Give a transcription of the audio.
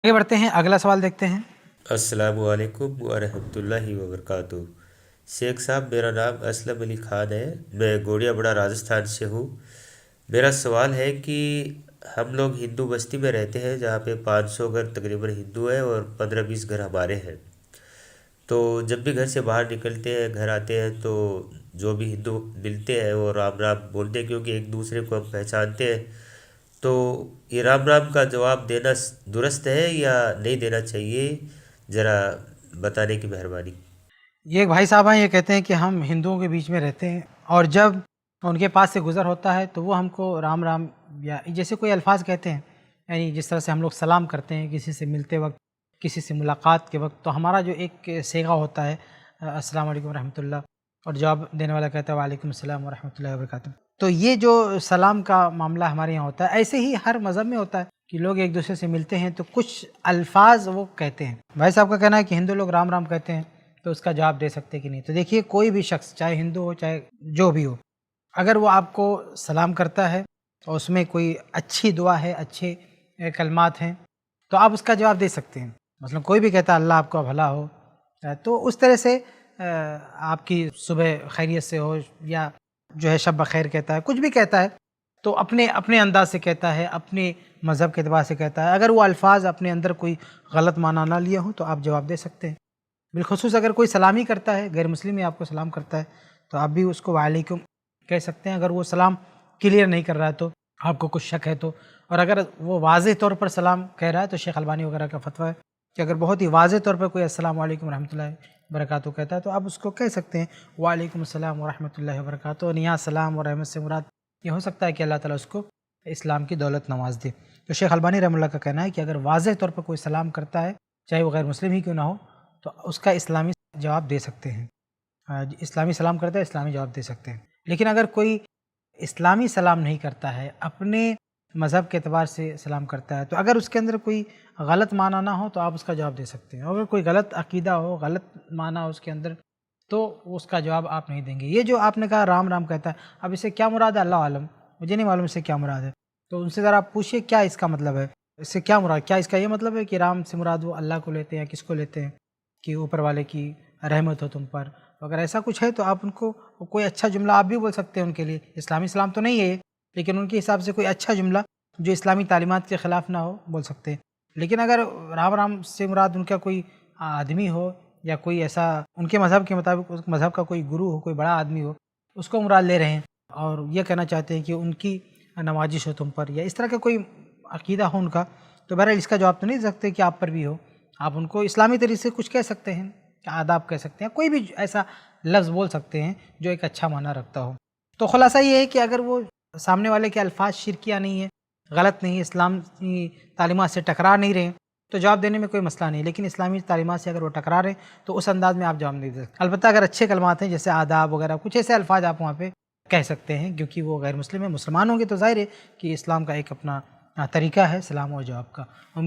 आगे बढ़ते हैं, अगला सवाल देखते हैं। अस्सलामु अलैकुम वरहमतुल्लाहि वबरकातुहू। शेख साहब, मेरा नाम असलम अली ख़ान है। मैं गोड़ियाबड़ा राजस्थान से हूँ। मेरा सवाल है कि हम लोग हिंदू बस्ती में रहते हैं जहाँ पे 500 घर तकरीबन हिंदू हैं और 15-20 घर हमारे हैं। तो जब भी घर से बाहर निकलते हैं, घर आते हैं, तो जो भी हिंदू मिलते हैं वो राम राम बोलते हैं, क्योंकि एक दूसरे को हम पहचानते हैं। तो ये राम राम का जवाब देना दुरुस्त है या नहीं देना चाहिए? ज़रा बताने की मेहरबानी। ये एक भाई साहब हैं, ये कहते हैं कि हम हिंदुओं के बीच में रहते हैं और जब उनके पास से गुज़र होता है तो वो हमको राम राम या जैसे कोई अल्फाज कहते हैं, यानी जिस तरह से हम लोग सलाम करते हैं किसी से मिलते वक्त, किसी से मुलाकात के वक्त, तो हमारा जो एक सेगा होता है अस्सलाम वालेकुम रहमतुल्लाह, और जवाब देने वाला कहता है वालेकुम अस्सलाम व रहमतुल्लाहि व बरकातहू। तो ये जो सलाम का मामला हमारे यहाँ होता है, ऐसे ही हर मज़हब में होता है कि लोग एक दूसरे से मिलते हैं तो कुछ अल्फाज वो कहते हैं। भाई साहब का कहना है कि हिंदू लोग राम राम कहते हैं, तो उसका जवाब दे सकते कि नहीं। तो देखिए, कोई भी शख्स चाहे हिंदू हो चाहे जो भी हो, अगर वो आपको सलाम करता है और उसमें कोई अच्छी दुआ है, अच्छे कलमात हैं, तो आप उसका जवाब दे सकते हैं। मतलब कोई भी कहता है अल्लाह आपका भला हो, तो उस तरह से आपकी सुबह खैरियत से हो, या जो है शब बखैर कहता है, कुछ भी कहता है, तो अपने अपने अंदाज से कहता है, अपने मज़हब के अतबार से कहता है। अगर वो अल्फाज अपने अंदर कोई गलत माना ना लिए हो तो आप जवाब दे सकते हैं। बिलखुसूस अगर कोई सलामी करता है, गैर मुस्लिम ही आपको सलाम करता है, तो आप भी उसको वालेकुम कह सकते हैं। अगर वो सलाम क्लियर नहीं कर रहा है तो, आपको कुछ शक है तो, और अगर वो वाज़ेह तौर पर सलाम कह रहा है तो शेख अलबानी वगैरह का फतवा है कि अगर बहुत ही वाज़ेह तौर पर कोई अस्सलाम वालेकुम रहमतुल्लाहि बरकातहू कहता है तो आप उसको कह सकते हैं वालेकुम अस्सलाम व रहमतुल्लाहि व बरकातहू। और यहाँ सलाम और रहमत से मुराद ये हो सकता है कि अल्लाह ताला उसको इस्लाम की दौलत नवाज दे। तो शेख अलबानी रहमतुल्लाह का कहना है कि अगर वाज़ेह तौर पर कोई सलाम करता है, चाहे वो गैर मुस्लिम ही क्यों ना हो, तो उसका इस्लामी जवाब दे सकते हैं। इस्लामी सलाम करता है, इस्लामी जवाब दे सकते हैं। लेकिन अगर कोई इस्लामी सलाम नहीं करता है, अपने मज़हब के एतबार से सलाम करता है, तो अगर उसके अंदर कोई गलत माना ना हो तो आप उसका जवाब दे सकते हैं। अगर कोई गलत अकीदा हो, गलत माना हो उसके अंदर, तो उसका जवाब आप नहीं देंगे। ये जो आपने कहा राम राम कहता है, अब इससे क्या मुराद है अल्लाह आलम, मुझे नहीं मालूम इससे क्या मुराद है। तो उनसे ज़रा आप पूछिए क्या इसका मतलब है, इससे क्या मुराद, क्या इसका ये मतलब है कि राम से मुराद वो अल्लाह को लेते हैं या किसको लेते हैं कि ऊपर वाले की रहमत हो तुम पर। तो अगर ऐसा कुछ है तो आप उनको कोई अच्छा जुमला आप भी बोल सकते हैं उनके लिए। इस्लामी सलाम तो नहीं है ये, लेकिन उनके हिसाब से कोई अच्छा जुमला जो इस्लामी तालीमात के ख़िलाफ़ ना हो बोल सकते हैं। लेकिन अगर राम राम से मुराद उनका कोई आदमी हो, या कोई ऐसा उनके मज़हब के मुताबिक उस मज़हब का कोई गुरु हो, कोई बड़ा आदमी हो, उसको मुराद ले रहे हैं और ये कहना चाहते हैं कि उनकी नवाजिश हो तुम पर, या इस तरह का कोई अकीदा हो उनका, तो बहरहाल इसका जवाब तो नहीं दे सकते कि आप पर भी हो। आप उनको इस्लामी तरीके से कुछ कह सकते हैं, आदाब कह सकते हैं, कोई भी ऐसा लफ्ज़ बोल सकते हैं जो एक अच्छा माना रखता हो। तो खुलासा ये है कि अगर वो सामने वाले के अल्फाज शिरकिया नहीं है, गलत नहीं है, इस्लाम की तालीमात से टकरा नहीं रहे, तो जवाब देने में कोई मसला नहीं। लेकिन इस्लामी तालीमात से अगर वो टकरा रहे तो उस अंदाज़ में आप जवाब नहीं दे सकते। अलबत्ता अगर अच्छे कलमात हैं जैसे आदाब वगैरह, कुछ ऐसे अल्फाज आप वहाँ पे कह सकते हैं, क्योंकि वो गैर मुस्लिम है। मुसलमान होंगे तो ज़ाहिर है कि इस्लाम का एक अपना तरीका है सलाम और जवाब का।